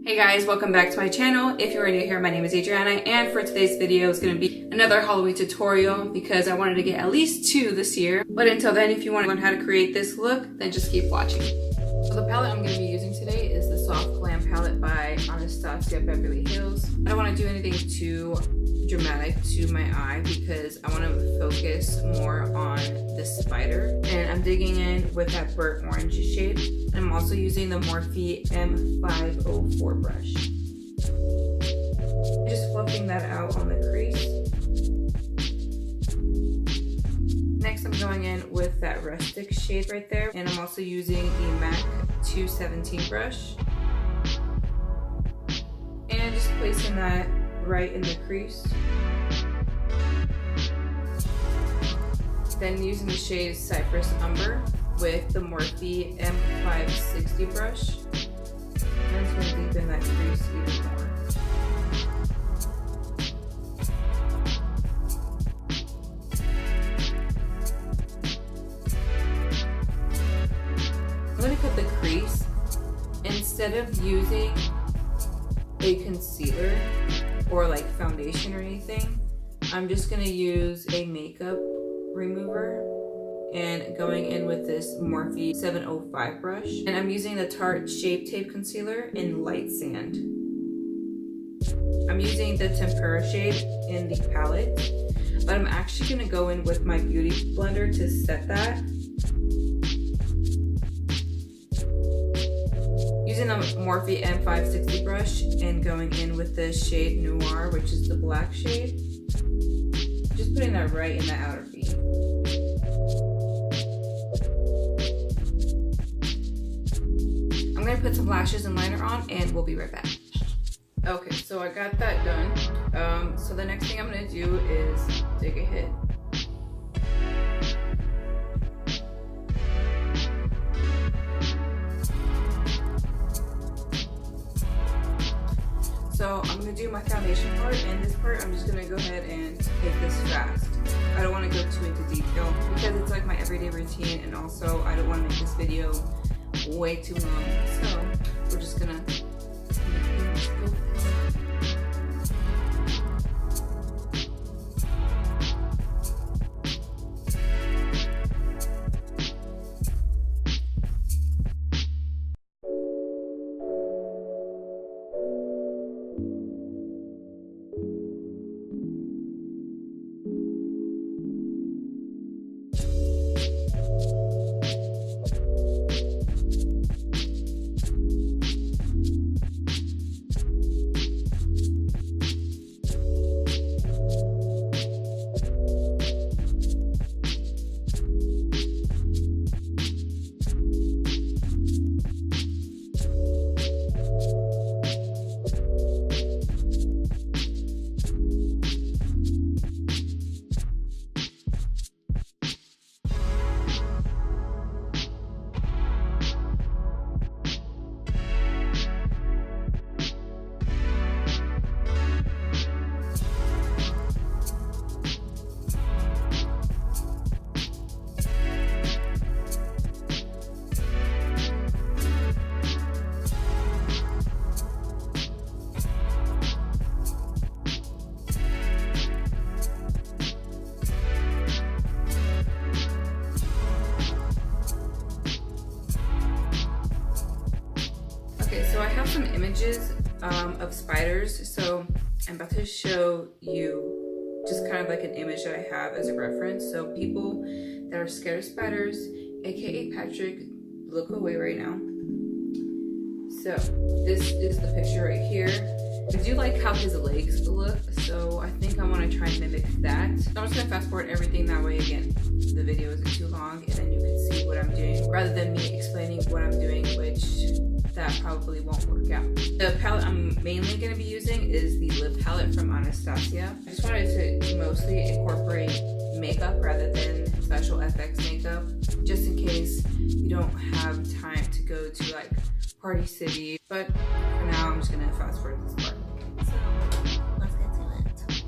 Hey guys, welcome back to my channel. If you are new here, my name is Adriana, and for today's video is going to be another Halloween tutorial because I wanted to get at least 2 this year. But until then, if you want to learn how to create this look, then just keep watching. So the palette I'm going to be using today is the Soft Glam palette by Anastasia Beverly Hills. I don't want to do anything too dramatic to my eye because I want to focus more on the spider, and I'm digging in with that burnt orange shade. I'm also using the Morphe M504 brush. Just fluffing that out on the crease. Next I'm going in with that rustic shade right there, and I'm also using the MAC 217 brush and just placing that right in the crease. Then using the shade Cypress Umber with the Morphe M560 brush. I'm just going to deepen that crease even more. I'm going to cut the crease. Instead of using a concealer or like foundation or anything, I'm just going to use a makeup remover and going in with this Morphe 705 brush, and I'm using the Tarte Shape Tape Concealer in Light Sand. I'm using the Tempera shade in the palette, but I'm actually going to go in with my beauty blender to set that. Using the Morphe M560 brush and going in with the shade Noir, which is the black shade. Just putting that right in the outer V. I'm going to put some lashes and liner on, and we'll be right back. Okay, so I got that done. So the next thing I'm going to do is take a hit. So I'm going to do my foundation part, and this part I'm just going to go ahead and take this fast. I don't want to go too into detail because it's like my everyday routine, and also I don't want to make this video way too long. So we're just going to go. So I have some images of spiders, so I'm about to show you just kind of like an image that I have as a reference. So people that are scared of spiders, aka Patrick, look away right now. So this is the picture right here. I do like how his legs look, so I think I want to try and mimic that. So I'm just going to fast forward everything, that way again the video isn't too long and then you can see what I'm doing rather than me explaining what I'm doing, which that probably won't work out. The palette I'm mainly going to be using is the lip palette from Anastasia. I just wanted to mostly incorporate makeup rather than special FX makeup, just in case you don't have time to go to like Party City. But for now, I'm just going to fast forward this part. So let's get to it.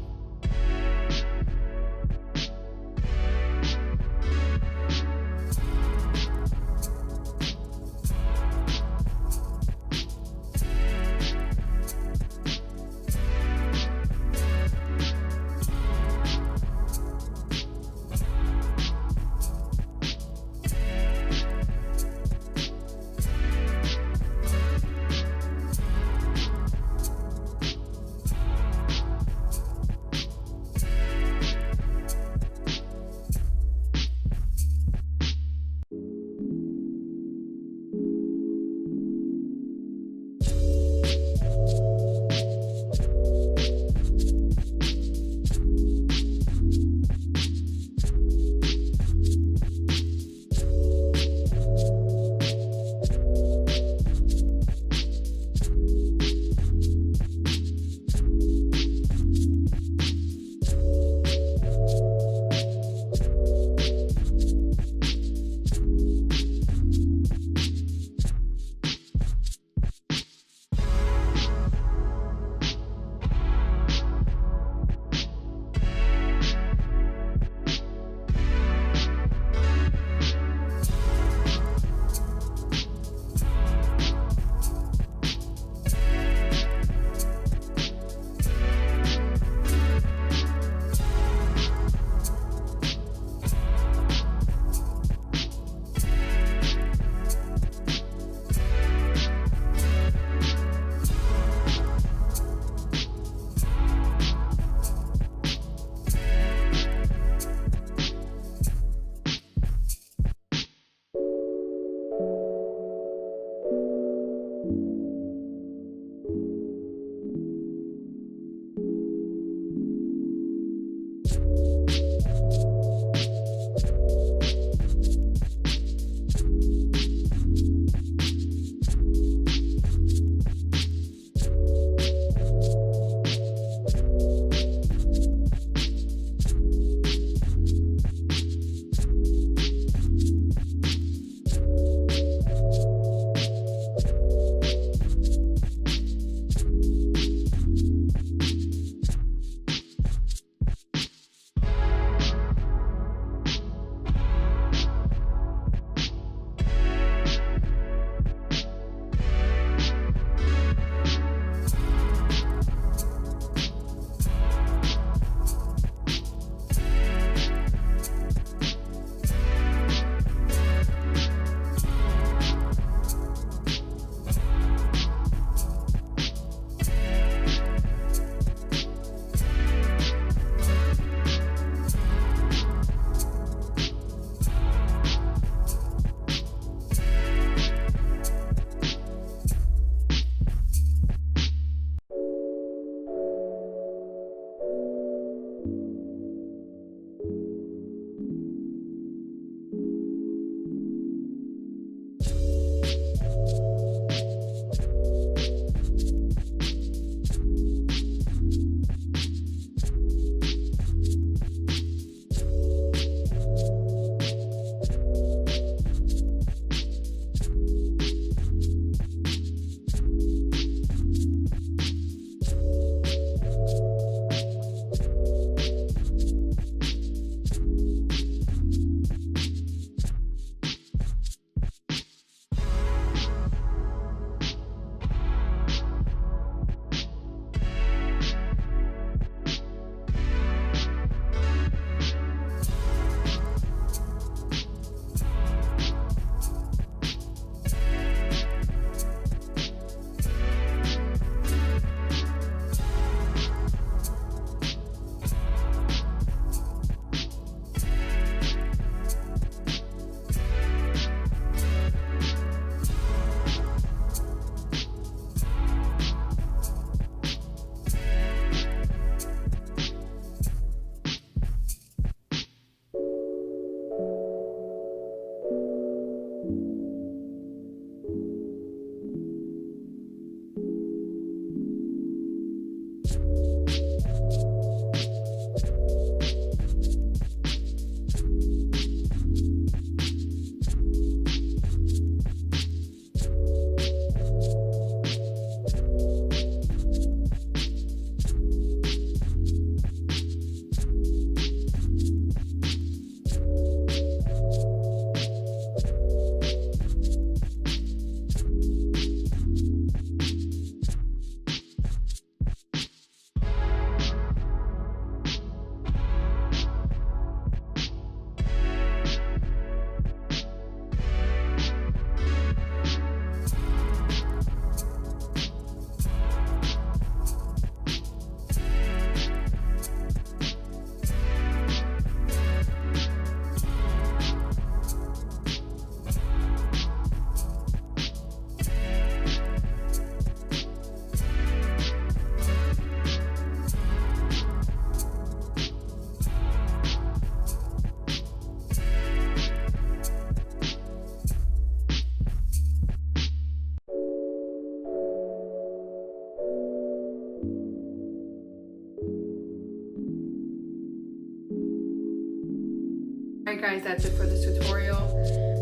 Alright guys, that's it for this tutorial.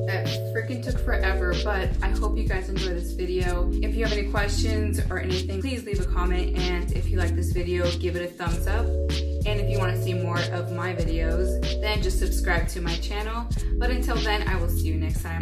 That freaking took forever, but I hope you guys enjoyed this video. If you have any questions or anything, please leave a comment, and if you like this video, give it a thumbs up. And if you want to see more of my videos, then just subscribe to my channel. But until then, I will see you next time.